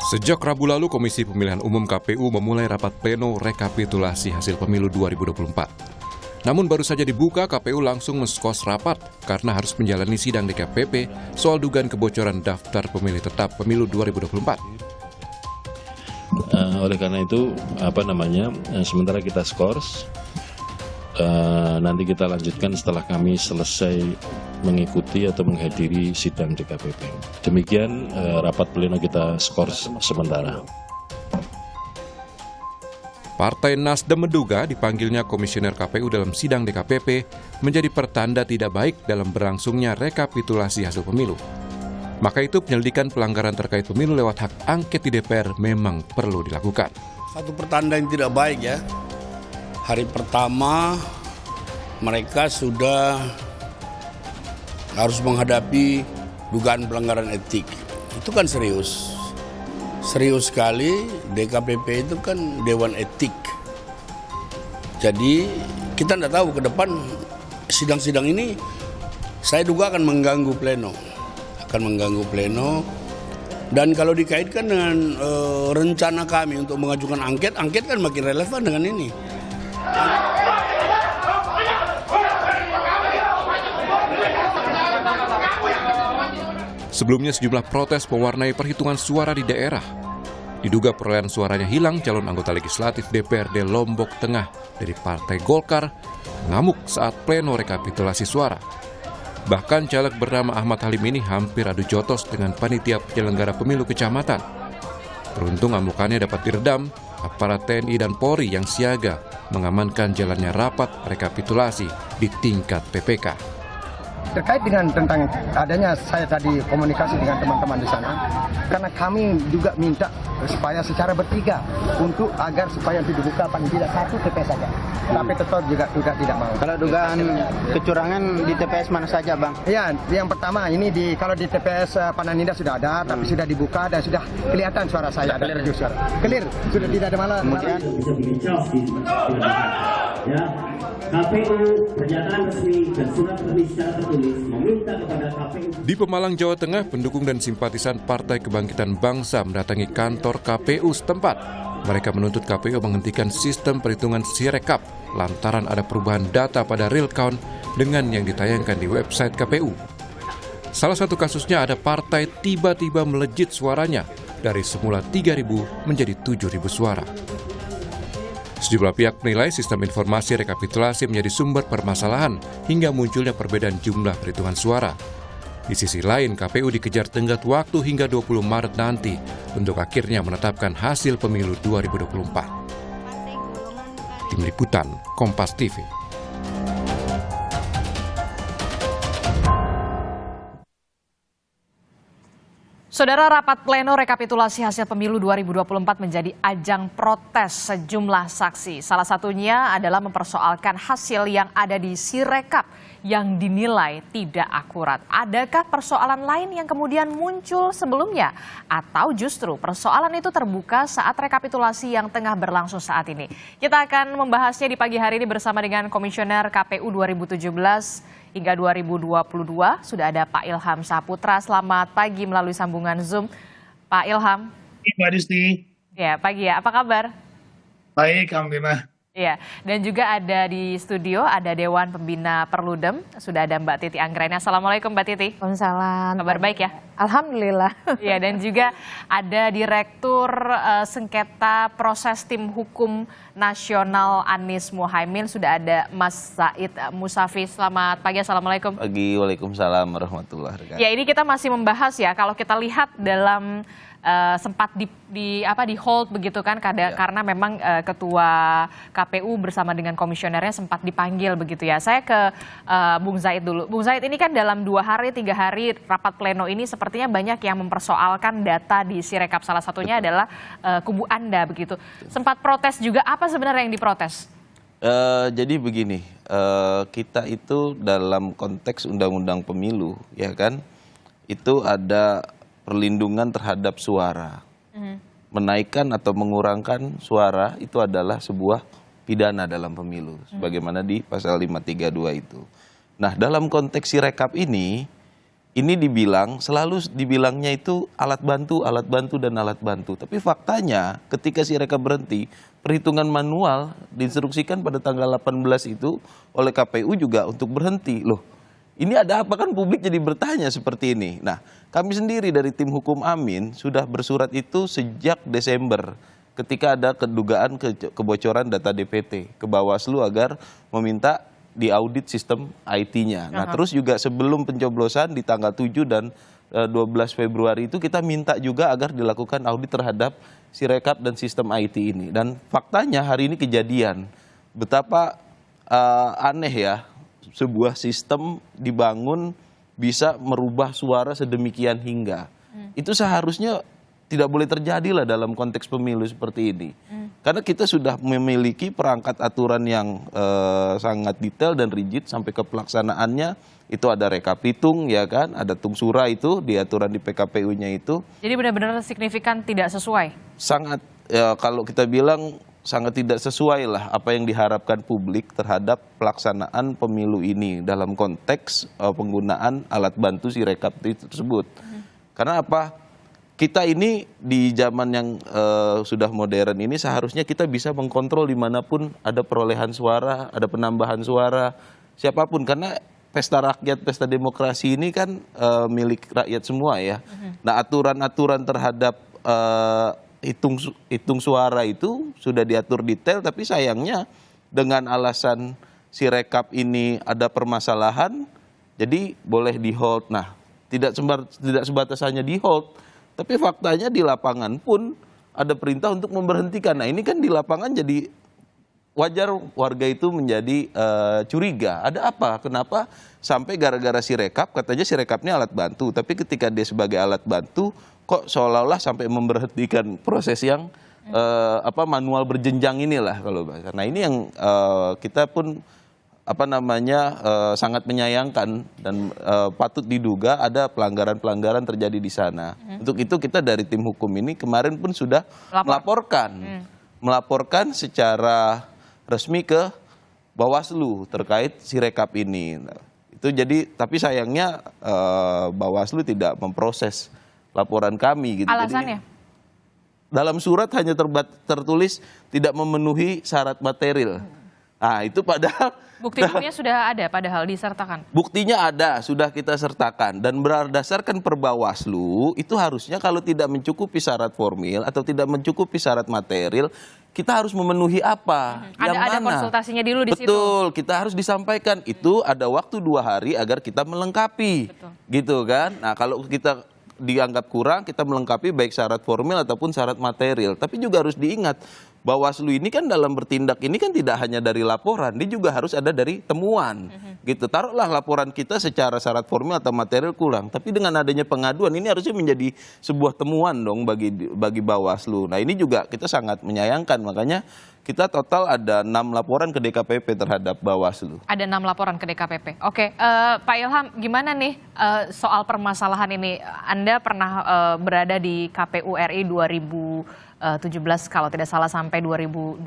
Sejak Rabu lalu, Komisi Pemilihan Umum KPU memulai rapat pleno rekapitulasi hasil pemilu 2024. Namun baru saja dibuka, KPU langsung menskos rapat karena harus menjalani sidang DKPP soal dugaan kebocoran daftar pemilih tetap pemilu 2024. Oleh karena itu, sementara kita skors, nanti kita lanjutkan setelah kami selesai mengikuti atau menghadiri sidang DKPP. Demikian rapat pleno kita skors sementara. Partai Nasdem menduga dipanggilnya komisioner KPU dalam sidang DKPP menjadi pertanda tidak baik dalam berlangsungnya rekapitulasi hasil pemilu. Maka itu penyelidikan pelanggaran terkait pemilu lewat hak angket di DPR memang perlu dilakukan. Satu pertanda yang tidak baik ya. Hari pertama mereka sudah harus menghadapi dugaan pelanggaran etik. Itu kan serius. Serius sekali, DKPP itu kan Dewan Etik. Jadi kita tidak tahu ke depan sidang-sidang ini saya duga akan mengganggu pleno. Dan kalau dikaitkan dengan rencana kami untuk mengajukan angket kan makin relevan dengan ini. Sebelumnya sejumlah protes mewarnai perhitungan suara di daerah. Diduga perolehan suaranya hilang, calon anggota legislatif DPRD Lombok Tengah dari Partai Golkar mengamuk saat pleno rekapitulasi suara. Bahkan caleg bernama Ahmad Halim ini hampir adu jotos dengan panitia penyelenggara pemilu kecamatan. Beruntung amukannya dapat diredam, aparat TNI dan Polri yang siaga mengamankan jalannya rapat rekapitulasi di tingkat PPK. Terkait dengan tentang adanya saya tadi komunikasi dengan teman-teman di sana, karena kami juga minta supaya secara bertiga untuk agar supaya itu dibuka paling tidak satu TPS saja. Tapi tetap juga tidak mau. Kalau dugaan kecurangan di TPS mana saja, Bang? Ya, yang pertama ini kalau di TPS Pananinda sudah ada, tapi sudah dibuka dan sudah kelihatan suara saya ada suara. Clear, sudah tidak ada malah. Kemudian bisa dibincang ya. KPU pernyataan resmi dan surat secara tertulis meminta kepada KPU. Di Pemalang, Jawa Tengah, pendukung dan simpatisan Partai Kebangkitan Bangsa mendatangi kantor KPU setempat. Mereka menuntut KPU menghentikan sistem perhitungan Sirekap lantaran ada perubahan data pada real count dengan yang ditayangkan di website KPU. Salah satu kasusnya ada partai tiba-tiba melejit suaranya dari semula 3.000 menjadi 7.000 suara. Sejumlah pihak menilai sistem informasi rekapitulasi menjadi sumber permasalahan hingga munculnya perbedaan jumlah perhitungan suara. Di sisi lain, KPU dikejar tenggat waktu hingga 20 Maret nanti untuk akhirnya menetapkan hasil pemilu 2024. Tim Liputan, Kompas TV. Saudara, rapat pleno rekapitulasi hasil pemilu 2024 menjadi ajang protes sejumlah saksi. Salah satunya adalah mempersoalkan hasil yang ada di Sirekap yang dinilai tidak akurat. Adakah persoalan lain yang kemudian muncul sebelumnya? Atau justru persoalan itu terbuka saat rekapitulasi yang tengah berlangsung saat ini? Kita akan membahasnya di pagi hari ini bersama dengan Komisioner KPU 2017 hingga 2022. Sudah ada Pak Ilham Saputra. Selamat pagi melalui sambungan Zoom. Pak Ilham. Mbak Disti. Ya, pagi ya. Apa kabar? Baik, alhamdulillah. Ya, dan juga ada di studio ada Dewan Pembina Perludem, sudah ada Mbak Titi Anggraini. Assalamualaikum Mbak Titi. Waalaikumsalam. Kabar baik ya? Alhamdulillah. Ya, dan juga ada Direktur Sengketa Proses Tim Hukum Nasional Anies Muhaimin, sudah ada Mas Zaid Musafi. Selamat pagi, Assalamualaikum. Pagi, waalaikumsalam warahmatullahi wabarakatuh. Ya, ini kita masih membahas ya, kalau kita lihat dalam sempat di hold begitu kan karena memang ketua KPU bersama dengan komisionernya sempat dipanggil begitu ya. Saya ke Bung Zaid dulu. Bung Zaid, ini kan dalam 2 hari 3 hari rapat pleno ini sepertinya banyak yang mempersoalkan data di Sirekap, salah satunya adalah kubu Anda begitu. Sempat protes juga, apa sebenarnya yang diprotes? Jadi begini, kita itu dalam konteks undang-undang pemilu ya kan, itu ada perlindungan terhadap suara. Menaikkan atau mengurangkan suara itu adalah sebuah pidana dalam pemilu, sebagaimana di pasal 532 itu. Nah, dalam konteks Sirekap ini ini selalu dibilangnya itu alat bantu, dan alat bantu. Tapi faktanya ketika Sirekap berhenti, perhitungan manual diinstruksikan pada tanggal 18 itu oleh KPU juga untuk berhenti. Loh, ini ada apa, kan publik jadi bertanya seperti ini. Nah, kami sendiri dari tim hukum Amin sudah bersurat itu sejak Desember ketika ada kedugaan kebocoran data DPT ke Bawaslu agar meminta diaudit sistem IT-nya. Nah, terus juga sebelum pencoblosan di tanggal 7 dan 12 Februari itu kita minta juga agar dilakukan audit terhadap Sirekap dan sistem IT ini. Dan faktanya hari ini kejadian. Betapa aneh ya, sebuah sistem dibangun bisa merubah suara sedemikian hingga. Itu seharusnya tidak boleh terjadi lah dalam konteks pemilu seperti ini. Karena kita sudah memiliki perangkat aturan yang sangat detail dan rigid sampai ke pelaksanaannya. Itu ada rekapitung, ya kan, ada tungsura itu di aturan di PKPU-nya itu. Jadi benar-benar signifikan tidak sesuai? Sangat, ya, kalau kita bilang sangat tidak sesuai lah apa yang diharapkan publik terhadap pelaksanaan pemilu ini dalam konteks penggunaan alat bantu Sirekap tersebut. Karena apa? Kita ini di zaman yang sudah modern ini seharusnya kita bisa mengkontrol dimanapun ada perolehan suara, ada penambahan suara, siapapun. Karena pesta rakyat, pesta demokrasi ini kan milik rakyat semua ya. Nah, aturan-aturan terhadap hitung suara itu sudah diatur detail, tapi sayangnya dengan alasan Sirekap ini ada permasalahan, jadi boleh di hold. Nah, tidak sebatas hanya di hold, tapi faktanya di lapangan pun ada perintah untuk memberhentikan. Nah, ini kan di lapangan jadi wajar warga itu menjadi curiga. Ada apa? Kenapa sampai gara-gara Sirekap, katanya Sirekapnya alat bantu, tapi ketika dia sebagai alat bantu kok seolah-olah sampai memberhentikan proses yang manual berjenjang inilah kalau bahasa. Nah, ini yang kita pun sangat menyayangkan dan patut diduga ada pelanggaran-pelanggaran terjadi di sana. Untuk itu kita dari tim hukum ini kemarin pun sudah melaporkan secara resmi ke Bawaslu terkait Sirekap ini. Nah, itu jadi, tapi sayangnya Bawaslu tidak memproses laporan kami gitu. Alasannya? Jadi, dalam surat hanya tertulis tidak memenuhi syarat material. Nah, itu padahal bukti hukumnya sudah ada, padahal disertakan. Buktinya ada, sudah kita sertakan. Dan berdasarkan Perbawaslu, itu harusnya kalau tidak mencukupi syarat formil atau tidak mencukupi syarat material, kita harus memenuhi apa? Ada konsultasinya dulu di situ. Betul, kita harus disampaikan. Itu ada waktu 2 hari agar kita melengkapi. Betul. Gitu kan? Nah, kalau kita dianggap kurang, kita melengkapi baik syarat formil ataupun syarat material. Tapi juga harus diingat, Bawaslu ini kan dalam bertindak ini kan tidak hanya dari laporan, dia juga harus ada dari temuan. Gitu. Taruhlah laporan kita secara syarat formil atau material kurang, tapi dengan adanya pengaduan ini harusnya menjadi sebuah temuan dong bagi Bawaslu. Nah, ini juga kita sangat menyayangkan, makanya kita total ada 6 laporan ke DKPP terhadap Bawaslu. Ada 6 laporan ke DKPP. Oke, Pak Ilham, gimana nih soal permasalahan ini? Anda pernah berada di KPU RI 2017 kalau tidak salah sampai 2022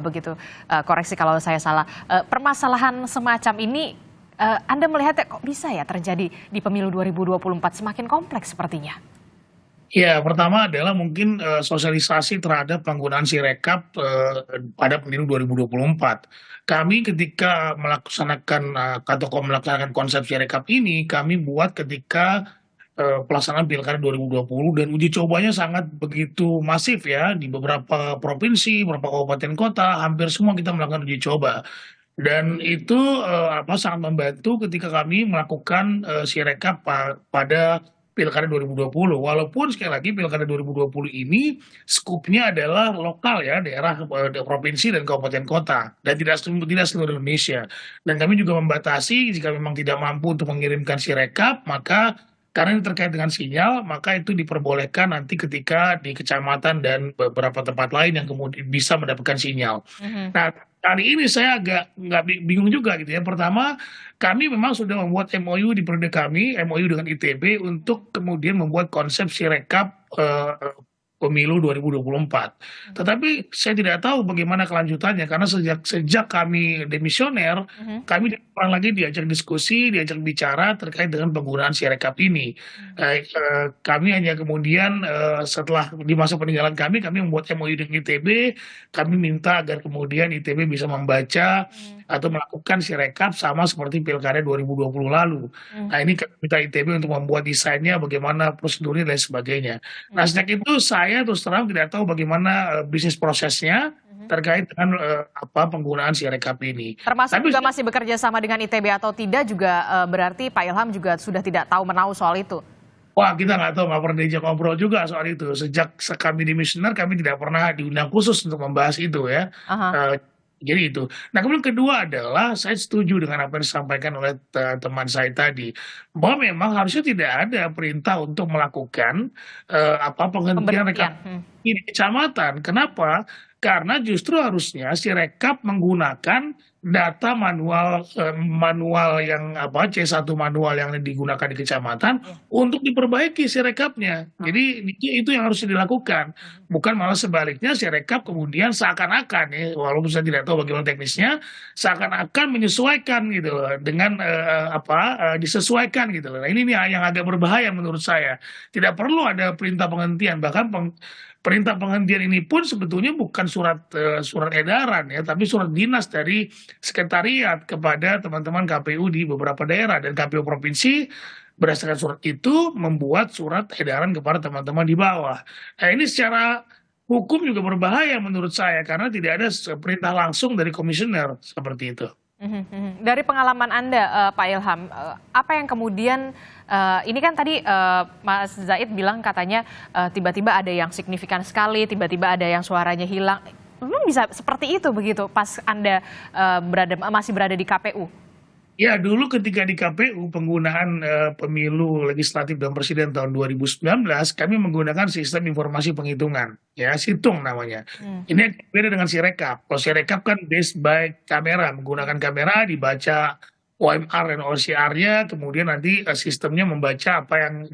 begitu. Koreksi kalau saya salah. Permasalahan semacam ini Anda melihatnya kok bisa ya terjadi di pemilu 2024, semakin kompleks sepertinya? Ya, pertama adalah mungkin sosialisasi terhadap penggunaan Sirekap pada pemilu 2024. Kami ketika melaksanakan konsep Sirekap ini, kami buat ketika pelaksanaan Pilkada 2020 dan uji cobanya sangat begitu masif ya di beberapa provinsi, beberapa kabupaten kota, hampir semua kita melakukan uji coba. Dan itu sangat membantu ketika kami melakukan Sirekap pada Pilkada 2020, walaupun sekali lagi Pilkada 2020 ini skupnya adalah lokal ya, daerah provinsi dan kabupaten kota, dan tidak seluruh Indonesia. Dan kami juga membatasi jika memang tidak mampu untuk mengirimkan Sirekap, maka karena ini terkait dengan sinyal, maka itu diperbolehkan nanti ketika di kecamatan dan beberapa tempat lain yang kemudian bisa mendapatkan sinyal. Nah, kali ini saya agak nggak bingung juga gitu ya. Pertama, kami memang sudah membuat MOU di periode kami, MOU dengan ITB untuk kemudian membuat konsep Sirekap pemilu 2024. Tetapi saya tidak tahu bagaimana kelanjutannya karena sejak kami demisioner, kami kurang lagi diajak diskusi, diajak bicara terkait dengan penggunaan Sirekap ini. Kami hanya kemudian setelah di masa peninggalan kami membuat MOU dengan ITB, kami minta agar kemudian ITB bisa membaca atau melakukan Sirekap sama seperti Pilkada 2020 lalu. Nah ini kami minta ITB untuk membuat desainnya, bagaimana prosedurnya dan sebagainya. Nah sejak itu saya terus terang tidak tahu bagaimana bisnis prosesnya terkait dengan penggunaan Sirekap ini. Termasuk juga masih bekerja sama dengan ITB atau tidak juga berarti Pak Ilham juga sudah tidak tahu menahu soal itu. Wah kita nggak tahu, nggak pernah diajak ngobrol juga soal itu. Sejak kami demisioner kami tidak pernah diundang khusus untuk membahas itu ya. Jadi itu. Nah kemudian kedua adalah saya setuju dengan apa yang disampaikan oleh teman saya tadi, bahwa memang harusnya tidak ada perintah untuk melakukan penghentian rekap di kecamatan. Kenapa? Karena justru harusnya Sirekap menggunakan data manual yang C1 manual yang digunakan di kecamatan untuk diperbaiki Sirekapnya. Jadi itu yang harus dilakukan, bukan malah sebaliknya Sirekap kemudian seakan-akan ya, walaupun saya tidak tahu bagaimana teknisnya, seakan-akan menyesuaikan gitu loh, dengan disesuaikan gitu loh. Nah ini yang agak berbahaya menurut saya. Tidak perlu ada perintah penghentian, bahkan perintah penghentian ini pun sebetulnya bukan surat edaran ya, tapi surat dinas dari sekretariat kepada teman-teman KPU di beberapa daerah, dan KPU provinsi berdasarkan surat itu membuat surat edaran kepada teman-teman di bawah. Nah ini secara hukum juga berbahaya menurut saya karena tidak ada perintah langsung dari komisioner seperti itu. Dari pengalaman Anda, Pak Ilham, apa yang kemudian ini kan tadi Mas Zaid bilang katanya tiba-tiba ada yang signifikan sekali, tiba-tiba ada yang suaranya hilang. Memang bisa seperti itu begitu pas Anda masih berada di KPU? Ya dulu ketika di KPU penggunaan pemilu legislatif dan presiden tahun 2019 kami menggunakan sistem informasi penghitungan ya, Situng namanya. Ini beda dengan Sirekap. Kalau Sirekap kan based by kamera, menggunakan kamera dibaca OMR dan OCR-nya, kemudian nanti sistemnya membaca apa yang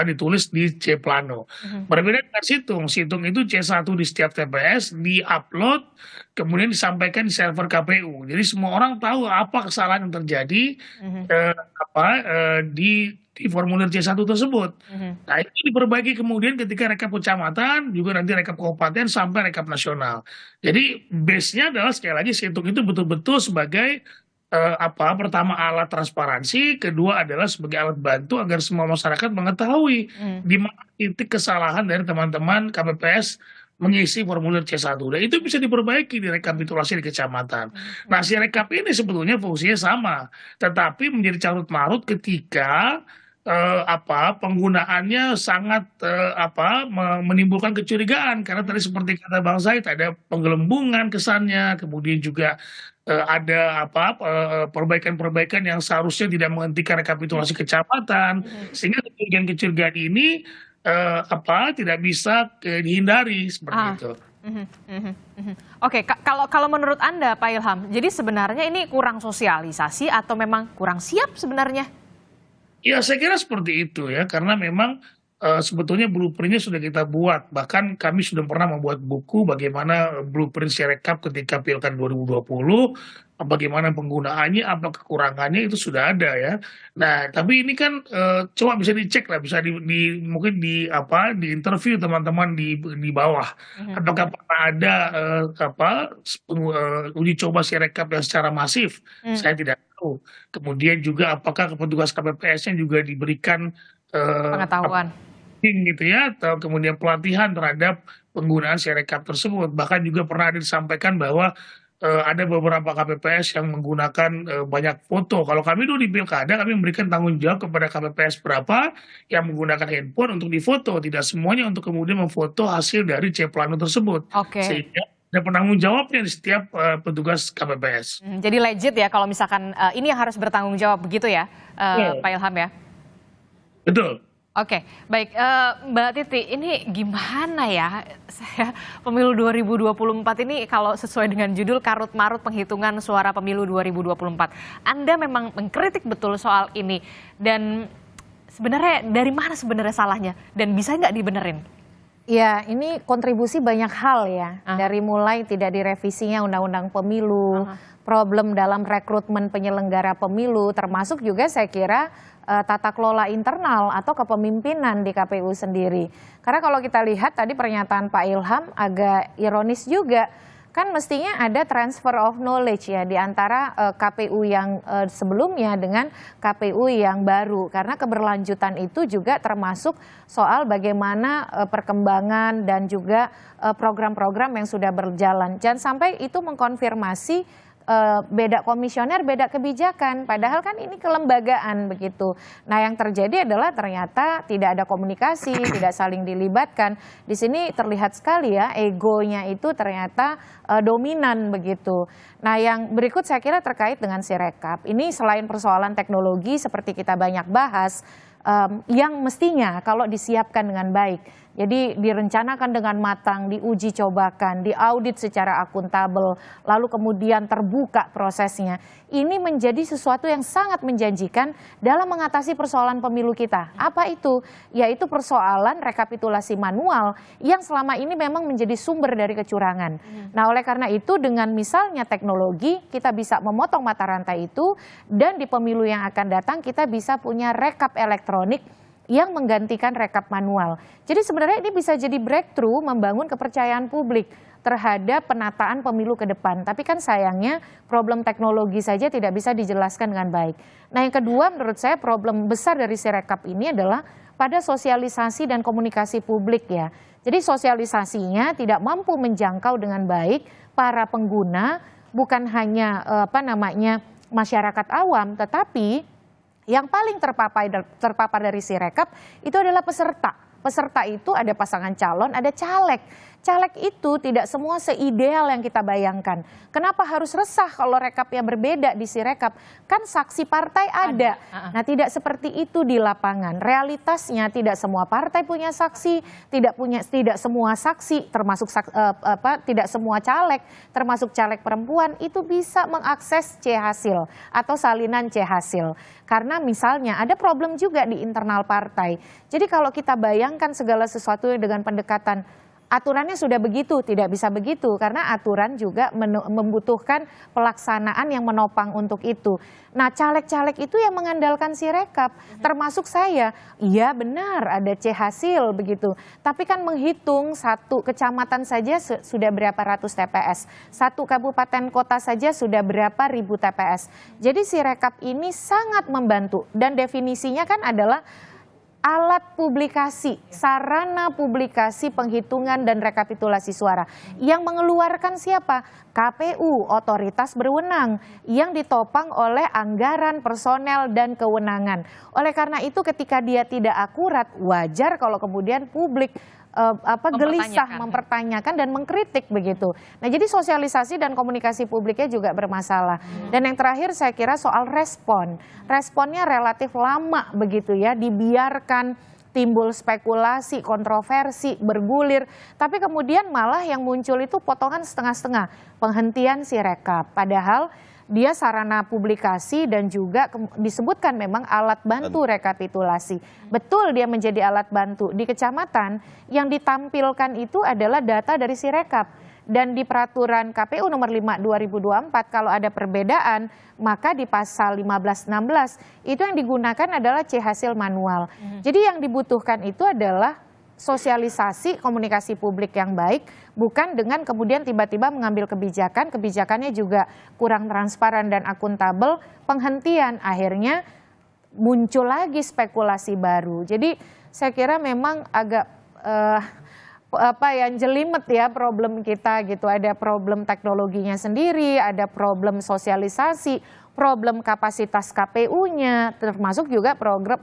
ditulis di C Plano. Berbeda dengan Situng. Situng itu C1 di setiap TPS di-upload, kemudian disampaikan di server KPU. Jadi semua orang tahu apa kesalahan yang terjadi di formulir C1 tersebut. Nah itu diperbaiki kemudian ketika rekap kecamatan, juga nanti rekap kabupaten sampai rekap nasional. Jadi base-nya adalah sekali lagi Situng itu betul-betul sebagai pertama alat transparansi, kedua adalah sebagai alat bantu agar semua masyarakat mengetahui di mana titik kesalahan dari teman-teman KPPS mengisi formulir C1. Dan itu bisa diperbaiki di rekapitulasi di kecamatan. Nah, Sirekap ini sebetulnya fungsinya sama, tetapi menjadi carut marut ketika penggunaannya sangat menimbulkan kecurigaan karena tadi seperti kata Bang Zaid ada penggelembungan kesannya, kemudian juga ada perbaikan-perbaikan yang seharusnya tidak menghentikan rekapitulasi kecamatan, sehingga kecurigaan ini tidak bisa dihindari seperti itu. Oke, kalau menurut Anda Pak Ilham, jadi sebenarnya ini kurang sosialisasi atau memang kurang siap sebenarnya? Ya saya kira seperti itu ya, karena memang sebetulnya blueprint-nya sudah kita buat. Bahkan kami sudah pernah membuat buku bagaimana blueprint Sirekap ketika Pilkada 2020, bagaimana penggunaannya, apa kekurangannya itu sudah ada ya. Nah, tapi ini kan coba bisa dicek lah, bisa mungkin di interview teman-teman di bawah. Apakah pernah ada uji coba Sirekap yang secara masif? Saya tidak tahu. Kemudian juga apakah petugas KPPS-nya juga diberikan pengetahuan gitu ya, atau kemudian pelatihan terhadap penggunaan Sirekap tersebut. Bahkan juga pernah disampaikan bahwa ada beberapa KPPS yang menggunakan banyak foto. Kalau kami dulu di Pilkada, kami memberikan tanggung jawab kepada KPPS berapa yang menggunakan handphone untuk difoto. Tidak semuanya untuk kemudian memfoto hasil dari C Plano tersebut. Sehingga ada penanggung jawabnya di setiap petugas KPPS. Jadi legit ya kalau misalkan ini yang harus bertanggung jawab begitu ya, Pak Ilham ya? Betul. Oke, baik. Mbak Titi, ini gimana ya? Saya pemilu 2024 ini kalau sesuai dengan judul karut-marut penghitungan suara pemilu 2024. Anda memang mengkritik betul soal ini. Dan sebenarnya dari mana sebenarnya salahnya? Dan bisa nggak dibenerin? Ya, ini kontribusi banyak hal ya. Dari mulai tidak direvisinya Undang-Undang Pemilu, problem dalam rekrutmen penyelenggara pemilu, termasuk juga saya kira tata kelola internal atau kepemimpinan di KPU sendiri. Karena kalau kita lihat tadi pernyataan Pak Ilham agak ironis juga. Kan mestinya ada transfer of knowledge ya di antara KPU yang sebelumnya dengan KPU yang baru. Karena keberlanjutan itu juga termasuk soal bagaimana perkembangan dan juga program-program yang sudah berjalan. Jangan sampai itu mengkonfirmasi beda komisioner, beda kebijakan. Padahal kan ini kelembagaan begitu. Nah yang terjadi adalah ternyata tidak ada komunikasi, tidak saling dilibatkan. Di sini terlihat sekali ya egonya itu ternyata dominan begitu. Nah yang berikut saya kira terkait dengan Sirekap. Ini selain persoalan teknologi seperti kita banyak bahas, yang mestinya kalau disiapkan dengan baik. Jadi direncanakan dengan matang, diuji cobakan, diaudit secara akuntabel, lalu kemudian terbuka prosesnya. Ini menjadi sesuatu yang sangat menjanjikan dalam mengatasi persoalan pemilu kita. Apa itu? Yaitu persoalan rekapitulasi manual yang selama ini memang menjadi sumber dari kecurangan. Nah oleh karena itu dengan misalnya teknologi kita bisa memotong mata rantai itu dan di pemilu yang akan datang kita bisa punya rekap elektronik yang menggantikan rekap manual. Jadi sebenarnya ini bisa jadi breakthrough membangun kepercayaan publik terhadap penataan pemilu ke depan. Tapi kan sayangnya problem teknologi saja tidak bisa dijelaskan dengan baik. Nah yang kedua menurut saya problem besar dari Sirekap ini adalah pada sosialisasi dan komunikasi publik ya. Jadi sosialisasinya tidak mampu menjangkau dengan baik para pengguna, bukan hanya masyarakat awam, tetapi yang paling terpapar dari Sirekap itu adalah peserta. Peserta itu ada pasangan calon, ada caleg. Caleg itu tidak semua seideal yang kita bayangkan. Kenapa harus resah kalau rekapnya berbeda di Sirekap? Kan saksi partai ada. Nah tidak seperti itu di lapangan. Realitasnya tidak semua partai punya saksi, tidak semua saksi, termasuk tidak semua caleg, termasuk caleg perempuan itu bisa mengakses C-hasil atau salinan C-hasil. Karena misalnya ada problem juga di internal partai. Jadi kalau kita bayangkan segala sesuatu dengan pendekatan aturannya sudah begitu, tidak bisa begitu karena aturan juga membutuhkan pelaksanaan yang menopang untuk itu. Nah caleg-caleg itu yang mengandalkan Sirekap, termasuk saya. Iya benar ada C-hasil begitu, tapi kan menghitung satu kecamatan saja sudah berapa ratus TPS, satu kabupaten kota saja sudah berapa ribu TPS. Jadi Sirekap ini sangat membantu dan definisinya kan adalah alat publikasi, sarana publikasi penghitungan dan rekapitulasi suara. Yang mengeluarkan siapa? KPU, otoritas berwenang yang ditopang oleh anggaran, personel, dan kewenangan. Oleh karena itu ketika dia tidak akurat, wajar kalau kemudian publik gelisah mempertanyakan dan mengkritik begitu. Nah jadi sosialisasi dan komunikasi publiknya juga bermasalah. Dan yang terakhir saya kira soal respon. Responnya relatif lama begitu ya, dibiarkan timbul spekulasi, kontroversi, bergulir. Tapi kemudian malah yang muncul itu potongan setengah-setengah, penghentian Sirekap. Padahal dia sarana publikasi dan juga disebutkan memang alat bantu rekapitulasi. Betul dia menjadi alat bantu. Di kecamatan yang ditampilkan itu adalah data dari Sirekap. Dan di peraturan KPU nomor 5 2024 kalau ada perbedaan maka di pasal 15-16 itu yang digunakan adalah C-hasil manual. Jadi yang dibutuhkan itu adalah sosialisasi komunikasi publik yang baik, bukan dengan kemudian tiba-tiba mengambil kebijakan, kebijakannya juga kurang transparan dan akuntabel, penghentian akhirnya muncul lagi spekulasi baru. Jadi saya kira memang agak jelimet ya problem kita gitu. Ada problem teknologinya sendiri, ada problem sosialisasi, problem kapasitas KPU-nya, termasuk juga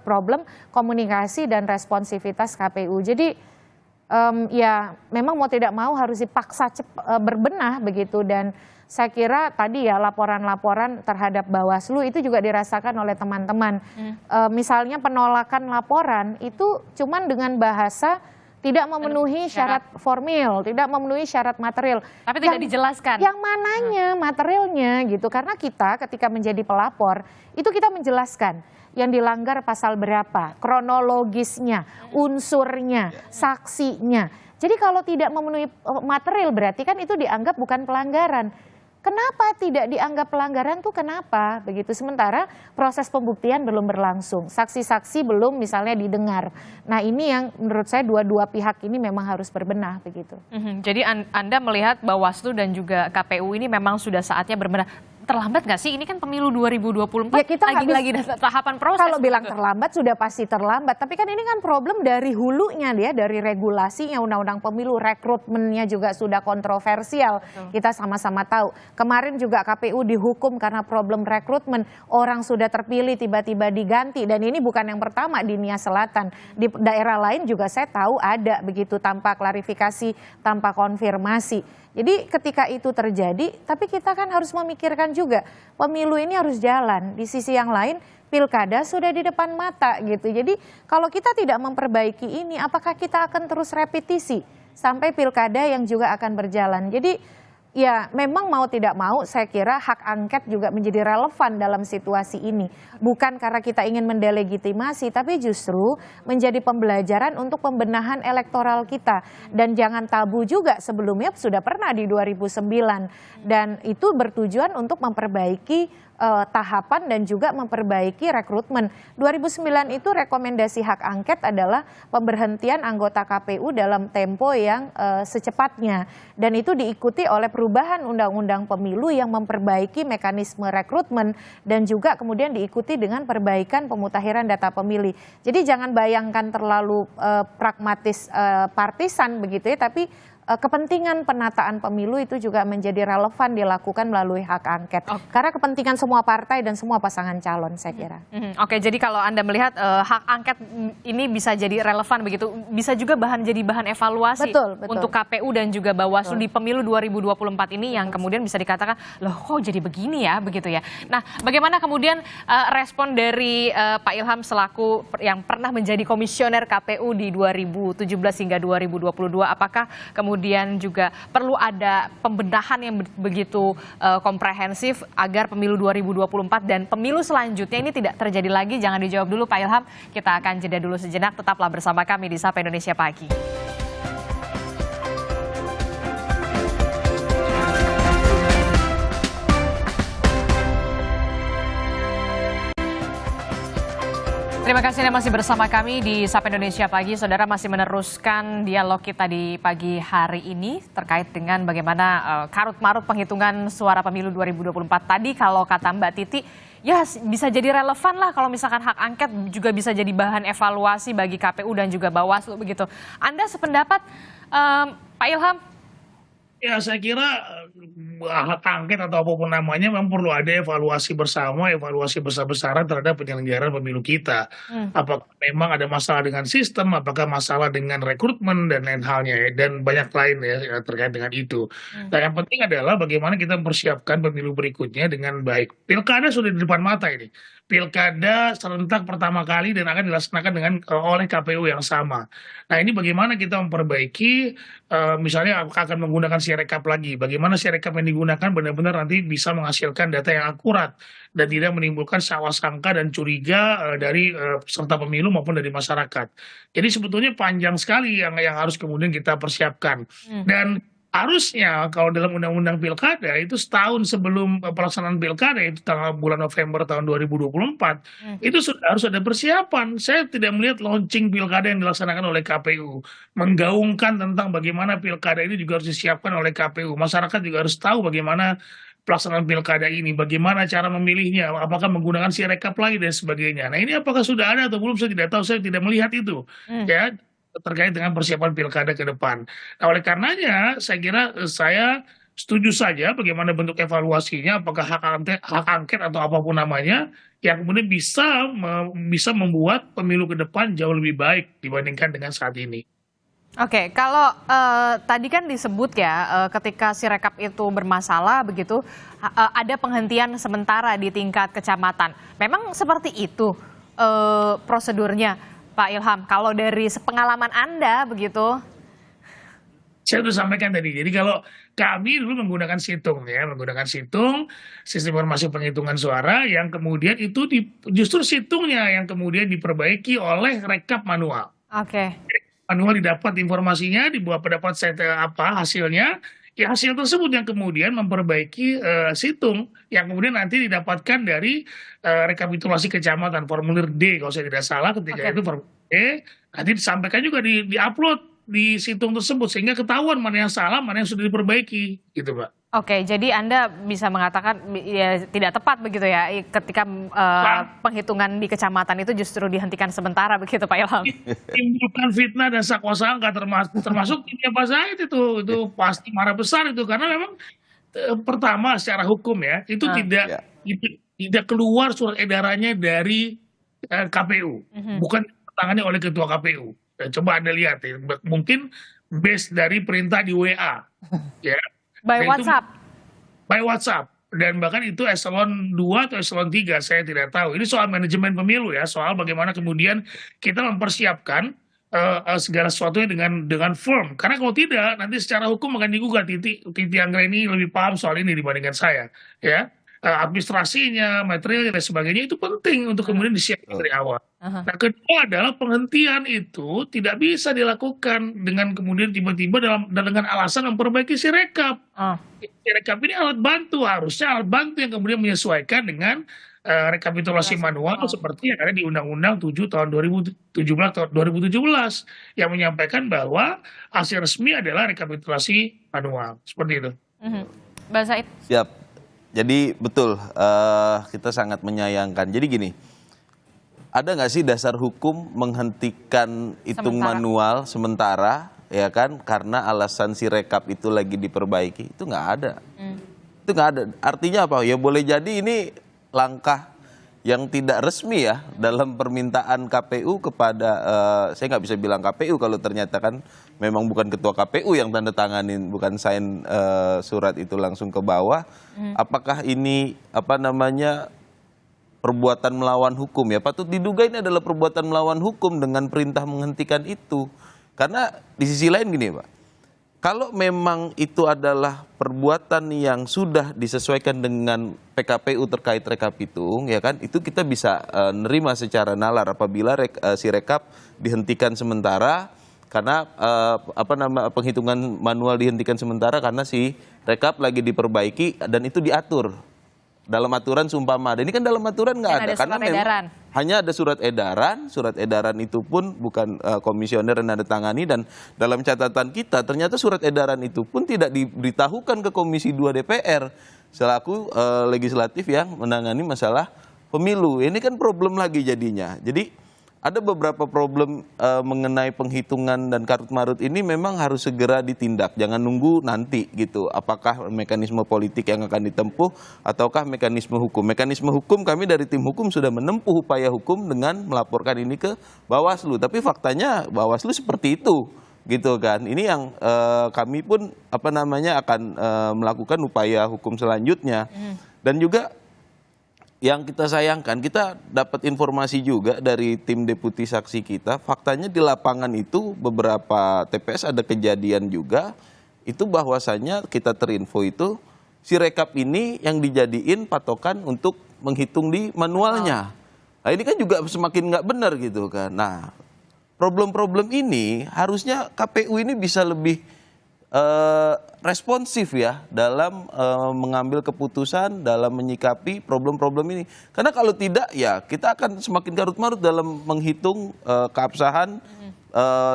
problem komunikasi dan responsivitas KPU. Jadi ya memang mau tidak mau harus dipaksa berbenah begitu. Dan saya kira tadi ya laporan-laporan terhadap Bawaslu itu juga dirasakan oleh teman-teman. Misalnya penolakan laporan itu cuman dengan bahasa tidak memenuhi syarat formil, tidak memenuhi syarat material. Tapi tidak dijelaskan. Yang mananya materialnya gitu. Karena kita ketika menjadi pelapor, itu kita menjelaskan yang dilanggar pasal berapa, kronologisnya, unsurnya, saksinya. Jadi kalau tidak memenuhi material berarti kan itu dianggap bukan pelanggaran. Kenapa tidak dianggap pelanggaran tuh kenapa? Begitu, sementara proses pembuktian belum berlangsung, saksi-saksi belum misalnya didengar. Nah ini yang menurut saya dua-dua pihak ini memang harus berbenah begitu. Jadi Anda melihat Bawaslu dan juga KPU ini memang sudah saatnya berbenah. Terlambat nggak sih? Ini kan pemilu 2024, ya kita lagi tahapan proses. Kalau bilang terlambat sudah pasti terlambat, tapi kan ini kan problem dari hulunya dia, dari regulasinya, undang-undang pemilu, rekrutmennya juga sudah kontroversial. Kita sama-sama tahu. Kemarin juga KPU dihukum karena problem rekrutmen, orang sudah terpilih tiba-tiba diganti, dan ini bukan yang pertama di Nia Selatan. Di daerah lain juga saya tahu ada begitu, tanpa klarifikasi, tanpa konfirmasi. Jadi ketika itu terjadi, tapi kita kan harus memikirkan juga pemilu ini harus jalan. Di sisi yang lain pilkada sudah di depan mata gitu. Jadi kalau kita tidak memperbaiki ini, apakah kita akan terus repetisi sampai pilkada yang juga akan berjalan. Jadi ya memang mau tidak mau saya kira hak angket juga menjadi relevan dalam situasi ini. Bukan karena kita ingin mendelegitimasi, tapi justru menjadi pembelajaran untuk pembenahan elektoral kita. Dan jangan tabu juga, sebelumnya sudah pernah di 2009. Dan itu bertujuan untuk memperbaiki tahapan dan juga memperbaiki rekrutmen. 2009 itu rekomendasi hak angket adalah pemberhentian anggota KPU dalam tempo yang secepatnya. Dan itu diikuti oleh perubahan undang-undang pemilu yang memperbaiki mekanisme rekrutmen dan juga kemudian diikuti dengan perbaikan pemutakhiran data pemilih. Jadi jangan bayangkan terlalu pragmatis partisan begitu ya, tapi kepentingan penataan pemilu itu juga menjadi relevan dilakukan melalui hak angket. Karena kepentingan semua partai dan semua pasangan calon saya kira. Oke, jadi kalau Anda melihat hak angket ini bisa jadi relevan begitu, bisa juga jadi bahan evaluasi untuk KPU dan juga Bawaslu di pemilu 2024 ini yang kemudian bisa dikatakan, loh kok jadi begini ya, begitu ya. Nah, bagaimana kemudian respon dari Pak Ilham selaku yang pernah menjadi komisioner KPU di 2017 hingga 2022, apakah kemudian juga perlu ada pembenahan yang begitu komprehensif agar pemilu 2024 dan pemilu selanjutnya ini tidak terjadi lagi? Jangan dijawab dulu Pak Ilham, kita akan jeda dulu sejenak, tetaplah bersama kami di Sapa Indonesia Pagi. Terima kasih Anda masih bersama kami di Sapa Indonesia Pagi. Saudara, masih meneruskan dialog kita di pagi hari ini terkait dengan bagaimana karut-marut penghitungan suara pemilu 2024. Tadi kalau kata Mbak Titi, ya bisa jadi relevan lah kalau misalkan hak angket juga bisa jadi bahan evaluasi bagi KPU dan juga Bawaslu begitu. Anda sependapat Pak Ilham? Ya saya kira hak angket atau apapun namanya memang perlu ada evaluasi bersama, evaluasi besar-besaran terhadap penyelenggaraan pemilu kita. Apakah memang ada masalah dengan sistem, apakah masalah dengan rekrutmen dan lain halnya ya, dan banyak lain ya terkait dengan itu. Nah yang penting adalah bagaimana kita mempersiapkan pemilu berikutnya dengan baik. Pilkada sudah di depan mata ini. Pilkada serentak pertama kali dan akan dilaksanakan oleh KPU yang sama. Nah ini bagaimana kita memperbaiki, misalnya akan menggunakan Sirekap lagi. Bagaimana Sirekap yang digunakan benar-benar nanti bisa menghasilkan data yang akurat dan tidak menimbulkan sangka dan curiga dari peserta pemilu maupun dari masyarakat. Jadi sebetulnya panjang sekali yang harus kemudian kita persiapkan. Dan harusnya kalau dalam undang-undang pilkada itu setahun sebelum pelaksanaan pilkada itu bulan November tahun 2024 itu sudah harus ada persiapan. Saya tidak melihat launching pilkada yang dilaksanakan oleh KPU menggaungkan tentang bagaimana pilkada ini juga harus disiapkan oleh KPU. Masyarakat juga harus tahu bagaimana pelaksanaan pilkada ini, bagaimana cara memilihnya, apakah menggunakan Sirekap lagi dan sebagainya. Nah ini apakah sudah ada atau belum saya tidak tahu, saya tidak melihat itu ya terkait dengan persiapan pilkada ke depan. Nah oleh karenanya saya kira saya setuju saja bagaimana bentuk evaluasinya, apakah hak angket atau apapun namanya yang kemudian bisa membuat pemilu ke depan jauh lebih baik dibandingkan dengan saat ini. Oke, kalau tadi kan disebut ya ketika Sirekap itu bermasalah begitu ada penghentian sementara di tingkat kecamatan. Memang seperti itu prosedurnya Pak Ilham, kalau dari pengalaman Anda begitu? Saya sudah sampaikan tadi, jadi kalau kami dulu menggunakan situng ya, menggunakan situng, sistem informasi penghitungan suara yang kemudian itu justru situngnya yang kemudian diperbaiki oleh rekap manual. Oke. manual didapat informasinya, dibuat pendapat saya hasilnya, ya hasil tersebut yang kemudian memperbaiki situng yang kemudian nanti didapatkan dari rekapitulasi kecamatan formulir D kalau saya tidak salah ketika itu formulir D, nanti disampaikan juga di-upload di situng tersebut sehingga ketahuan mana yang salah, mana yang sudah diperbaiki, gitu Pak. Oke, jadi Anda bisa mengatakan ya, tidak tepat begitu ya ketika penghitungan di kecamatan itu justru dihentikan sementara begitu Pak Ilham? Menimbulkan fitnah dan sakwa sangka termasuk timnya Pak Said itu pasti marah besar itu karena memang pertama secara hukum ya itu tidak keluar surat edarannya dari KPU, bukan ditangani oleh ketua KPU. Coba Anda lihat ya, mungkin base dari perintah di WA ya. By WhatsApp? By WhatsApp. Dan bahkan itu eselon 2 atau eselon 3, saya tidak tahu. Ini soal manajemen pemilu ya, soal bagaimana kemudian kita mempersiapkan segala sesuatunya dengan firm. Karena kalau tidak, nanti secara hukum akan digugat. Titi Anggraini lebih paham soal ini dibandingkan saya. Ya, administrasinya, materialnya, dan sebagainya itu penting untuk kemudian disiapkan dari awal. Nah, kedua adalah penghentian itu tidak bisa dilakukan dengan kemudian tiba-tiba dengan alasan memperbaiki Sirekap. Sirekap ini alat bantu, harusnya alat bantu yang kemudian menyesuaikan dengan rekapitulasi manual seperti yang ada di Undang-Undang 7 tahun 2017 yang menyampaikan bahwa hasil resmi adalah rekapitulasi manual. Seperti itu. Mbak Said? Siap. Jadi betul, kita sangat menyayangkan. Jadi gini, ada nggak sih dasar hukum menghentikan hitung manual sementara, ya kan? Karena alasan Sirekap itu lagi diperbaiki, itu nggak ada. Itu nggak ada. Artinya apa? Ya boleh jadi ini langkah yang tidak resmi ya dalam permintaan KPU kepada, saya nggak bisa bilang KPU kalau ternyata kan memang bukan ketua KPU yang tanda tanganin, bukan sign surat itu langsung ke bawah. Apakah ini perbuatan melawan hukum ya? Patut diduga ini adalah perbuatan melawan hukum dengan perintah menghentikan itu. Karena di sisi lain gini Pak, kalau memang itu adalah perbuatan yang sudah disesuaikan dengan PKPU terkait rekapitung, ya kan, itu kita bisa nerima secara nalar apabila Sirekap dihentikan sementara karena penghitungan manual dihentikan sementara karena si rekap lagi diperbaiki dan itu diatur dalam aturan sumpama. Ini kan dalam aturan nggak ada karena memang hanya ada surat edaran itu pun bukan komisioner yang tangani, dan dalam catatan kita ternyata surat edaran itu pun tidak diberitahukan ke Komisi 2 DPR selaku legislatif yang menangani masalah pemilu. Ini kan problem lagi jadinya. Jadi ada beberapa problem mengenai penghitungan dan karut marut ini memang harus segera ditindak, jangan nunggu nanti gitu. Apakah mekanisme politik yang akan ditempuh ataukah mekanisme hukum? Mekanisme hukum kami dari tim hukum sudah menempuh upaya hukum dengan melaporkan ini ke Bawaslu, tapi faktanya Bawaslu seperti itu gitu kan. Ini yang kami pun akan melakukan upaya hukum selanjutnya. Dan juga yang kita sayangkan, kita dapat informasi juga dari tim deputi saksi kita, faktanya di lapangan itu beberapa TPS ada kejadian juga, itu bahwasannya kita terinfo itu Sirekap ini yang dijadiin patokan untuk menghitung di manualnya. Nah ini kan juga semakin nggak benar gitu kan. Nah problem-problem ini harusnya KPU ini bisa lebih responsif ya dalam mengambil keputusan, dalam menyikapi problem-problem ini. Karena kalau tidak ya kita akan semakin karut-marut dalam menghitung keabsahan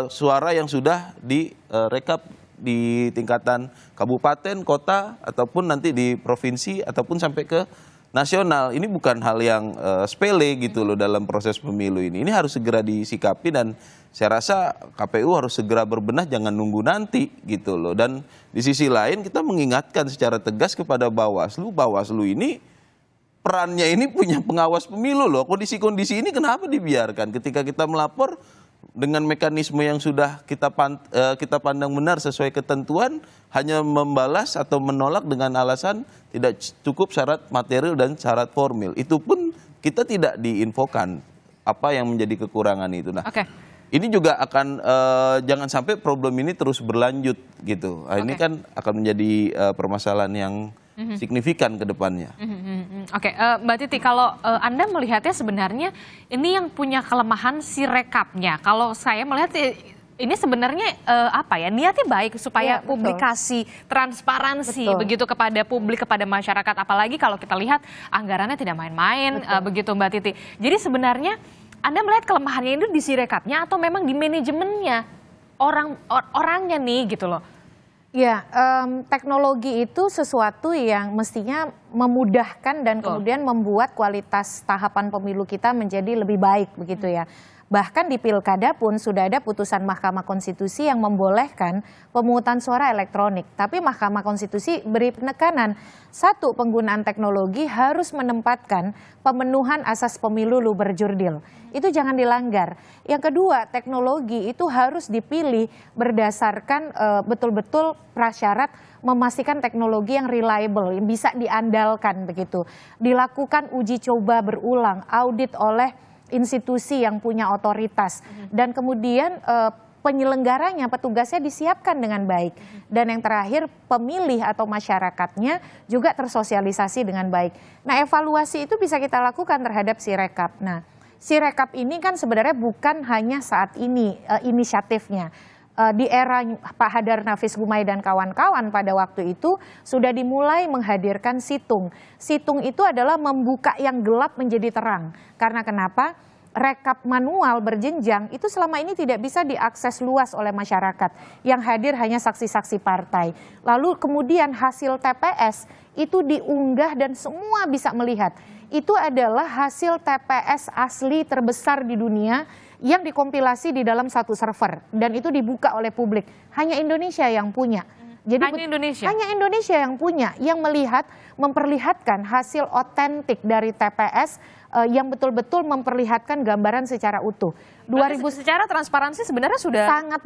suara yang sudah direkap di tingkatan kabupaten, kota, ataupun nanti di provinsi, ataupun sampai ke nasional. Ini bukan hal yang sepele gitu loh dalam proses pemilu ini. Ini harus segera disikapi dan saya rasa KPU harus segera berbenah, jangan nunggu nanti gitu loh. Dan di sisi lain kita mengingatkan secara tegas kepada Bawaslu, Bawaslu ini perannya ini punya pengawas pemilu loh. Kondisi-kondisi ini kenapa dibiarkan? Ketika kita melapor dengan mekanisme yang sudah kita pandang benar sesuai ketentuan, hanya membalas atau menolak dengan alasan tidak cukup syarat material dan syarat formil. Itu pun kita tidak diinfokan apa yang menjadi kekurangan itu. Nah, ini juga akan jangan sampai problem ini terus berlanjut gitu. Nah, ini kan akan menjadi permasalahan yang signifikan ke depannya. Mbak Titi, kalau Anda melihatnya sebenarnya ini yang punya kelemahan Sirekapnya. Kalau saya melihat Ini sebenarnya apa ya, niatnya baik supaya Iya, betul. publikasi, transparansi Betul. begitu kepada publik, kepada masyarakat. Apalagi kalau kita lihat anggarannya tidak main-main, begitu Mbak Titi. Jadi sebenarnya Anda melihat kelemahannya itu di Sirekapnya atau memang di manajemennya orangnya nih gitu loh? Ya, teknologi itu sesuatu yang mestinya memudahkan dan kemudian membuat kualitas tahapan pemilu kita menjadi lebih baik begitu ya. Bahkan di pilkada pun sudah ada putusan Mahkamah Konstitusi yang membolehkan pemungutan suara elektronik. Tapi Mahkamah Konstitusi beri penekanan, satu, penggunaan teknologi harus menempatkan pemenuhan asas pemilu luber jurdil. Itu jangan dilanggar. Yang kedua, teknologi itu harus dipilih berdasarkan betul-betul prasyarat memastikan teknologi yang reliable, yang bisa diandalkan begitu. Dilakukan uji coba berulang, audit oleh institusi yang punya otoritas, dan kemudian penyelenggaranya, petugasnya disiapkan dengan baik. Dan yang terakhir, pemilih atau masyarakatnya juga tersosialisasi dengan baik. Nah, evaluasi itu bisa kita lakukan terhadap Sirekap. Nah, Sirekap ini kan sebenarnya bukan hanya saat ini inisiatifnya. Di era Pak Hadar Nafis Gumai dan kawan-kawan pada waktu itu sudah dimulai menghadirkan situng. Situng itu adalah membuka yang gelap menjadi terang. Karena kenapa? Rekap manual berjenjang itu selama ini tidak bisa diakses luas oleh masyarakat. Yang hadir hanya saksi-saksi partai. Lalu kemudian hasil TPS itu diunggah dan semua bisa melihat. Itu adalah hasil TPS asli terbesar di dunia yang dikompilasi di dalam satu server dan itu dibuka oleh publik. Hanya Indonesia yang punya. Jadi hanya Indonesia yang punya, yang melihat, memperlihatkan hasil otentik dari TPS yang betul-betul memperlihatkan gambaran secara utuh. Secara transparansi sebenarnya sudah sangat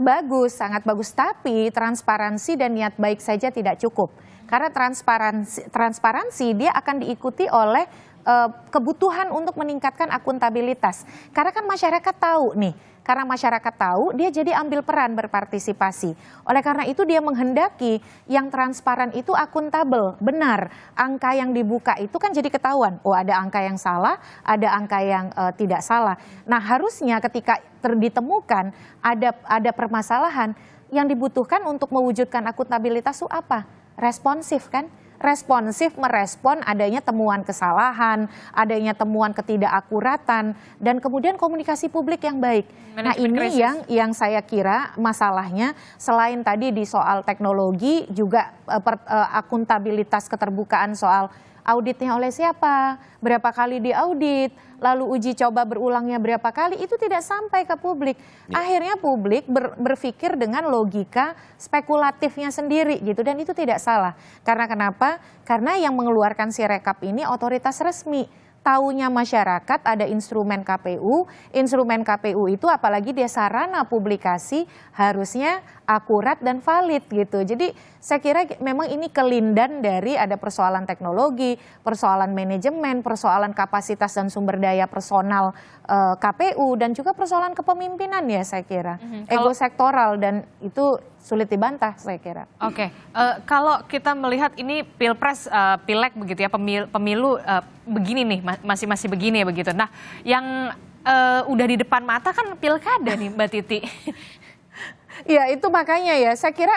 bagus. Tapi transparansi dan niat baik saja tidak cukup. Karena transparansi dia akan diikuti oleh kebutuhan untuk meningkatkan akuntabilitas. Karena kan masyarakat tahu nih, karena masyarakat tahu dia jadi ambil peran berpartisipasi. Oleh karena itu dia menghendaki yang transparan itu akuntabel, benar. Angka yang dibuka itu kan jadi ketahuan, oh ada angka yang salah, ada angka yang tidak salah. Nah harusnya ketika ditemukan ada permasalahan, yang dibutuhkan untuk mewujudkan akuntabilitas itu apa? Responsif kan? Responsif merespon adanya temuan kesalahan, adanya temuan ketidakakuratan, dan kemudian komunikasi publik yang baik. Nah ini yang saya kira masalahnya selain tadi di soal teknologi juga akuntabilitas keterbukaan soal auditnya oleh siapa, berapa kali diaudit, lalu uji coba berulangnya berapa kali, itu tidak sampai ke publik. Akhirnya publik berpikir dengan logika spekulatifnya sendiri gitu, dan itu tidak salah. Karena kenapa? Karena yang mengeluarkan Sirekap ini otoritas resmi. Taunya masyarakat ada instrumen KPU itu apalagi dia sarana publikasi harusnya akurat dan valid gitu. Jadi saya kira memang ini kelindan dari ada persoalan teknologi, persoalan manajemen, persoalan kapasitas dan sumber daya personal KPU, dan juga persoalan kepemimpinan ya saya kira. Ego sektoral, dan itu sulit dibantah saya kira. Oke, kalau kita melihat ini pilpres, pileg begitu ya, pemilu begini nih, masih begini ya begitu. Nah, yang udah di depan mata kan pilkada nih Mbak Titi. Ya itu makanya ya, saya kira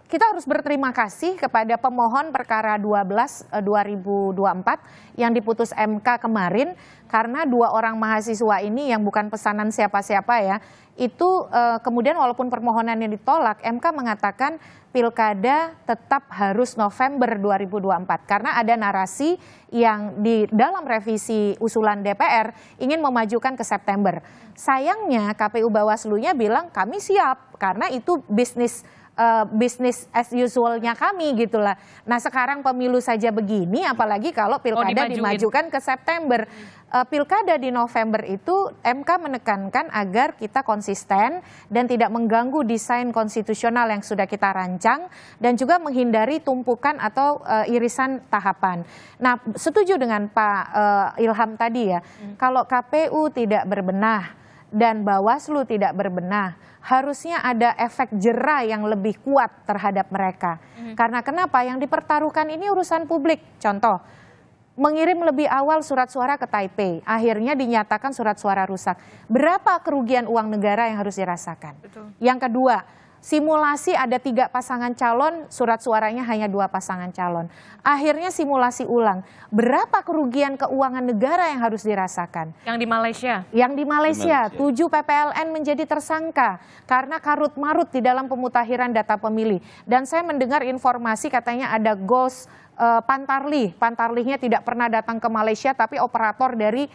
kita harus berterima kasih kepada pemohon perkara 12/2024 yang diputus MK kemarin, karena 2 orang mahasiswa ini yang bukan pesanan siapa-siapa ya, itu kemudian walaupun permohonannya ditolak, MK mengatakan pilkada tetap harus November 2024 karena ada narasi yang di dalam revisi usulan DPR ingin memajukan ke September. Sayangnya KPU Bawaslu-nya bilang kami siap karena itu bisnis as usual-nya kami gitulah. Nah sekarang pemilu saja begini, apalagi kalau pilkada dimajukan ke September. Pilkada di November itu MK menekankan agar kita konsisten dan tidak mengganggu desain konstitusional yang sudah kita rancang, dan juga menghindari tumpukan atau irisan tahapan. Nah setuju dengan Pak Ilham tadi ya, kalau KPU tidak berbenah dan Bawaslu tidak berbenah, harusnya ada efek jera yang lebih kuat terhadap mereka. Karena kenapa? Yang dipertaruhkan ini urusan publik. Contoh, mengirim lebih awal surat suara ke Taipei, akhirnya dinyatakan surat suara rusak. Berapa kerugian uang negara yang harus dirasakan? Betul. Yang kedua, simulasi ada 3 pasangan calon, surat suaranya hanya 2 pasangan calon. Akhirnya simulasi ulang. Berapa kerugian keuangan negara yang harus dirasakan? Yang di Malaysia? Yang di Malaysia, 7 PPLN menjadi tersangka karena karut-marut di dalam pemutakhiran data pemilih. Dan saya mendengar informasi katanya ada ghost Pantarlih. Pantarlihnya tidak pernah datang ke Malaysia tapi operator dari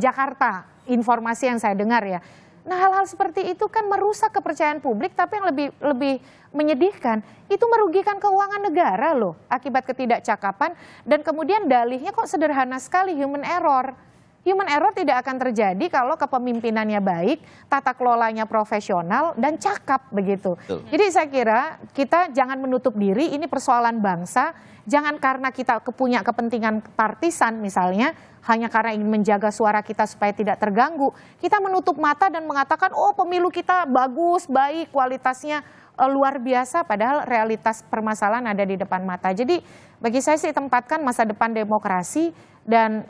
Jakarta. Informasi yang saya dengar ya. Nah, hal-hal seperti itu kan merusak kepercayaan publik, tapi yang lebih menyedihkan, itu merugikan keuangan negara loh, akibat ketidakcakapan, dan kemudian dalihnya kok sederhana sekali, human error. Human error tidak akan terjadi kalau kepemimpinannya baik, tata kelolanya profesional, dan cakap begitu. Jadi saya kira kita jangan menutup diri, ini persoalan bangsa, jangan karena kita punya kepentingan partisan misalnya, hanya karena ingin menjaga suara kita supaya tidak terganggu, kita menutup mata dan mengatakan, oh pemilu kita bagus, baik, kualitasnya luar biasa, padahal realitas permasalahan ada di depan mata. Jadi bagi saya sih tempatkan masa depan demokrasi dan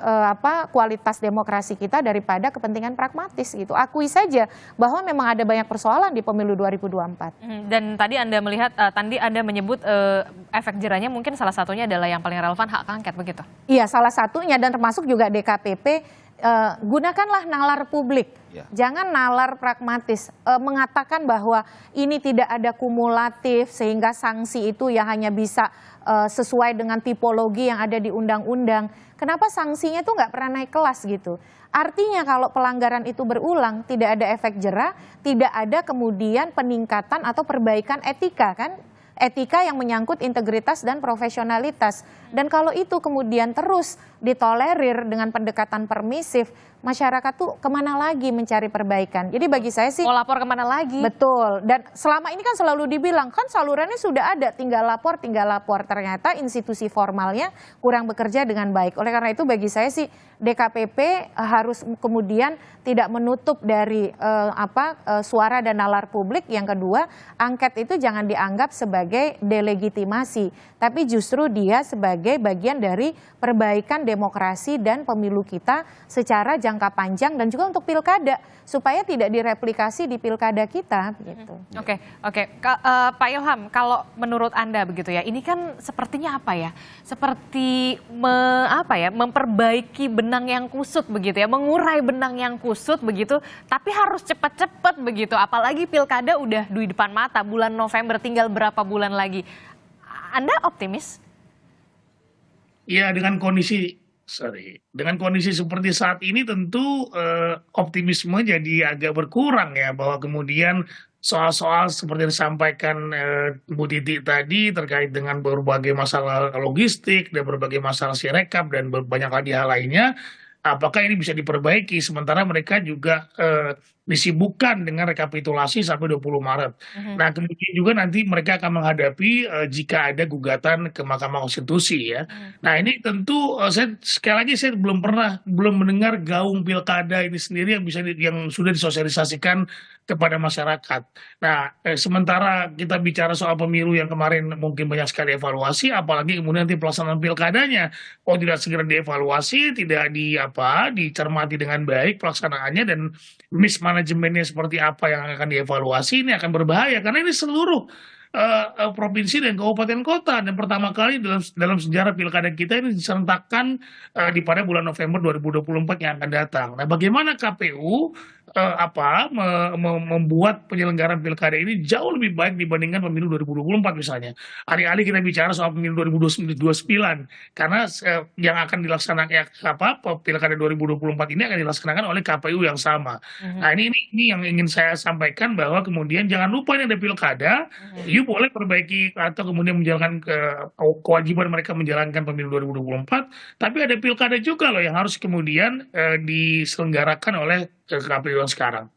kualitas demokrasi kita daripada kepentingan pragmatis gitu. Akui saja bahwa memang ada banyak persoalan di pemilu 2024. Dan tadi Anda melihat, tadi Anda menyebut efek jerahnya mungkin salah satunya adalah yang paling relevan hak angket begitu? Iya, salah satunya dan termasuk juga DKPP. Gunakanlah nalar publik, jangan nalar pragmatis, mengatakan bahwa ini tidak ada kumulatif sehingga sanksi itu ya hanya bisa sesuai dengan tipologi yang ada di undang-undang. Kenapa sanksinya tuh nggak pernah naik kelas gitu? Artinya kalau pelanggaran itu berulang tidak ada efek jera, tidak ada kemudian peningkatan atau perbaikan etika kan? Etika yang menyangkut integritas dan profesionalitas. Dan kalau itu kemudian terus ditolerir dengan pendekatan permisif, masyarakat tuh kemana lagi mencari perbaikan. Jadi bagi saya sih... Mau lapor kemana lagi? Betul. Dan selama ini kan selalu dibilang, kan salurannya sudah ada, tinggal lapor, tinggal lapor. Ternyata institusi formalnya kurang bekerja dengan baik. Oleh karena itu bagi saya sih DKPP harus kemudian tidak menutup dari suara dan nalar publik. Yang kedua, angket itu jangan dianggap sebagai delegitimasi, tapi justru dia sebagai bagian dari perbaikan demokrasi dan pemilu kita secara jangka panjang dan juga untuk pilkada supaya tidak direplikasi di pilkada kita gitu. Oke. Pak Ilham, kalau menurut Anda begitu ya, ini kan sepertinya apa ya? Seperti memperbaiki benang yang kusut begitu ya, mengurai benang yang kusut begitu, tapi harus cepat-cepat begitu. Apalagi pilkada udah di depan mata, bulan November tinggal berapa bulan lagi. Anda optimis? Ya, dengan kondisi seperti saat ini tentu optimisme jadi agak berkurang ya, bahwa kemudian soal-soal seperti yang disampaikan Bu Titi tadi terkait dengan berbagai masalah logistik dan berbagai masalah sirekap dan banyak lagi hal lainnya, apakah ini bisa diperbaiki sementara mereka juga disibukkan dengan rekapitulasi sampai 20 Maret. Nah, kemudian juga nanti mereka akan menghadapi jika ada gugatan ke Mahkamah Konstitusi ya. Nah, ini tentu sekali lagi saya belum mendengar gaung pilkada ini sendiri yang sudah disosialisasikan kepada masyarakat. Nah, sementara kita bicara soal pemilu yang kemarin mungkin banyak sekali evaluasi, apalagi kemudian nanti pelaksanaan pilkadanya, tidak segera dievaluasi, tidak dicermati dengan baik pelaksanaannya, dan mismanajemennya seperti apa yang akan dievaluasi, ini akan berbahaya karena ini seluruh provinsi dan kabupaten kota, dan pertama kali dalam sejarah pilkada kita ini diserentakkan pada bulan November 2024 yang akan datang. Nah, bagaimana KPU membuat penyelenggaraan pilkada ini jauh lebih baik dibandingkan pemilu 2024 misalnya. Alih-alih kita bicara soal pemilu 2029, karena yang akan dilaksanakan pilkada 2024 ini akan dilaksanakan oleh KPU yang sama. Nah, ini yang ingin saya sampaikan, bahwa kemudian jangan lupa ini ada pilkada, boleh perbaiki atau kemudian menjalankan kewajiban mereka menjalankan pemilu 2024, tapi ada pilkada juga loh yang harus kemudian diselenggarakan oleh KPU yang sekarang.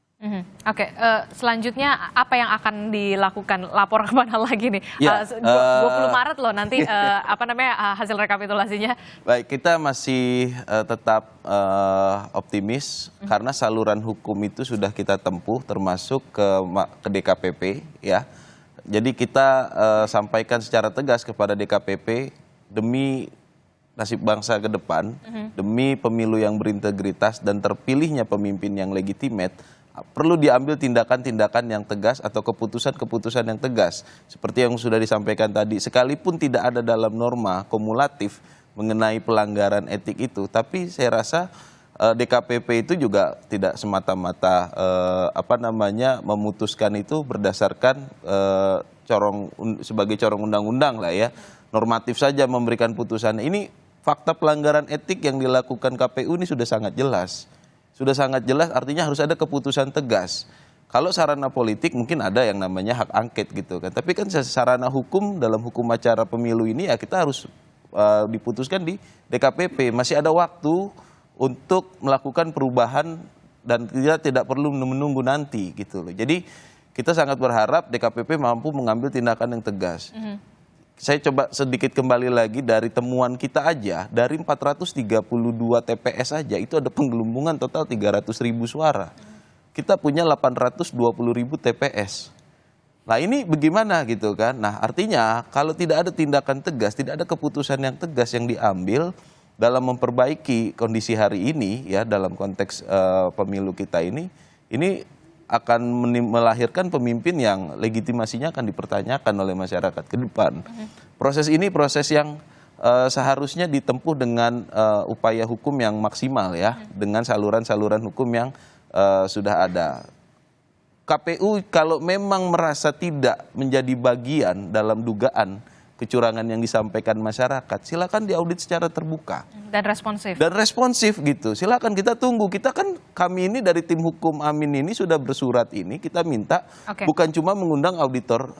Oke, selanjutnya apa yang akan dilakukan? Lapor kemana lagi nih? 20 Maret loh nanti hasil rekapitulasinya. Baik, kita masih tetap optimis karena saluran hukum itu sudah kita tempuh, termasuk ke DKPP ya. Jadi kita sampaikan secara tegas kepada DKPP, demi nasib bangsa ke depan, demi pemilu yang berintegritas dan terpilihnya pemimpin yang legitimate, perlu diambil tindakan-tindakan yang tegas atau keputusan-keputusan yang tegas. Seperti yang sudah disampaikan tadi, sekalipun tidak ada dalam norma kumulatif mengenai pelanggaran etik itu, tapi saya rasa DKPP itu juga tidak semata-mata memutuskan itu berdasarkan sebagai corong undang-undang lah ya, normatif saja memberikan putusan. Ini fakta pelanggaran etik yang dilakukan KPU ini sudah sangat jelas. Sudah sangat jelas, artinya harus ada keputusan tegas. Kalau sarana politik mungkin ada yang namanya hak angket gitu kan. Tapi kan sarana hukum dalam hukum acara pemilu ini ya kita harus diputuskan di DKPP. Masih ada waktu untuk melakukan perubahan dan tidak perlu menunggu nanti gitu loh. Jadi kita sangat berharap DKPP mampu mengambil tindakan yang tegas. Saya coba sedikit kembali lagi dari temuan kita aja, dari 432 TPS aja itu ada penggelembungan total 300.000 suara. Kita punya 820.000 TPS. Nah ini bagaimana gitu kan? Nah artinya kalau tidak ada tindakan tegas, tidak ada keputusan yang tegas yang diambil dalam memperbaiki kondisi hari ini ya dalam konteks pemilu kita ini akan melahirkan pemimpin yang legitimasinya akan dipertanyakan oleh masyarakat ke depan. Proses ini proses yang seharusnya ditempuh dengan upaya hukum yang maksimal ya, dengan saluran-saluran hukum yang sudah ada. KPU kalau memang merasa tidak menjadi bagian dalam dugaan kecurangan yang disampaikan masyarakat, silakan diaudit secara terbuka. Dan responsif. Dan responsif gitu. Silakan kita tunggu. Kami ini dari tim hukum Amin ini sudah bersurat ini, kita minta bukan cuma mengundang auditor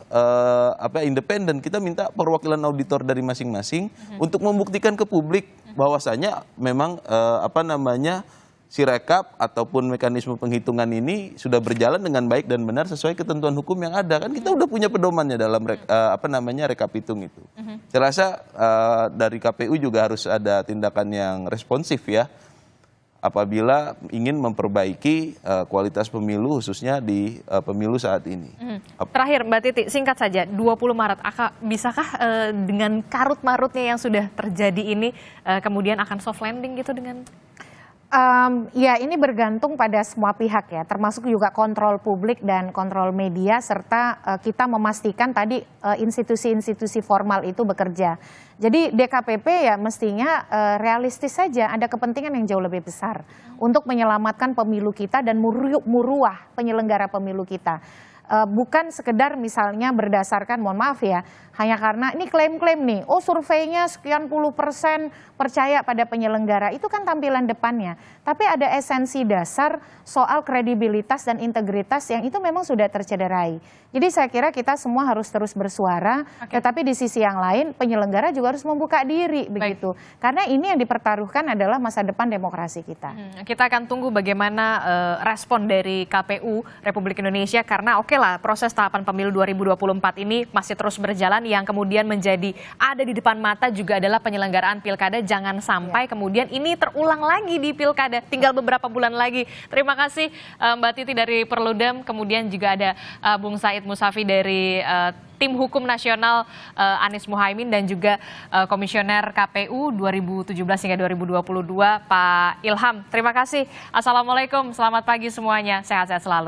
independen, kita minta perwakilan auditor dari masing-masing untuk membuktikan ke publik bahwasanya memang Sirekap ataupun mekanisme penghitungan ini sudah berjalan dengan baik dan benar sesuai ketentuan hukum yang ada. Kan kita udah punya pedomannya dalam rekapitung itu. Saya rasa dari KPU juga harus ada tindakan yang responsif ya, apabila ingin memperbaiki kualitas pemilu khususnya di pemilu saat ini. Terakhir Mbak Titi, singkat saja, 20 Maret, bisakah dengan karut-marutnya yang sudah terjadi ini kemudian akan soft landing gitu dengan... Ya ini bergantung pada semua pihak ya, termasuk juga kontrol publik dan kontrol media, serta kita memastikan tadi institusi-institusi formal itu bekerja. Jadi DKPP ya mestinya realistis saja, ada kepentingan yang jauh lebih besar untuk menyelamatkan pemilu kita dan muruah penyelenggara pemilu kita. Bukan sekedar misalnya berdasarkan, mohon maaf ya, hanya karena ini klaim-klaim nih, oh surveinya sekian puluh % percaya pada penyelenggara, itu kan tampilan depannya. Tapi ada esensi dasar soal kredibilitas dan integritas yang itu memang sudah tercederai. Jadi saya kira kita semua harus terus bersuara, tetapi di sisi yang lain penyelenggara juga harus membuka diri begitu. Karena ini yang dipertaruhkan adalah masa depan demokrasi kita. Kita akan tunggu bagaimana respon dari KPU Republik Indonesia, karena proses tahapan pemilu 2024 ini masih terus berjalan. Yang kemudian menjadi ada di depan mata juga adalah penyelenggaraan pilkada. Jangan sampai kemudian ini terulang lagi di pilkada, tinggal beberapa bulan lagi. Terima kasih Mbak Titi dari Perludem, kemudian juga ada Bung Said Musafi dari Tim Hukum Nasional Anies Muhaimin, dan juga Komisioner KPU 2017 hingga 2022 Pak Ilham. Terima kasih. Assalamualaikum, selamat pagi semuanya, sehat-sehat selalu.